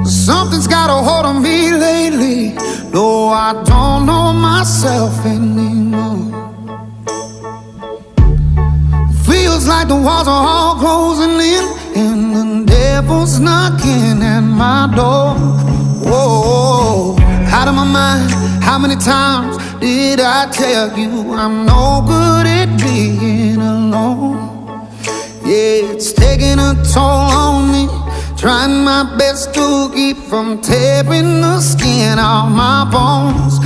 Something's got a hold on me lately. No, I don't know myself anymore. Feels like the walls are all closing in, and the devil's knocking at my door. Whoa, out of my mind. How many times did I tell you I'm no good at being alone? Yeah, it's taking a toll on me, trying my best to keep from tearing the skin off my bones.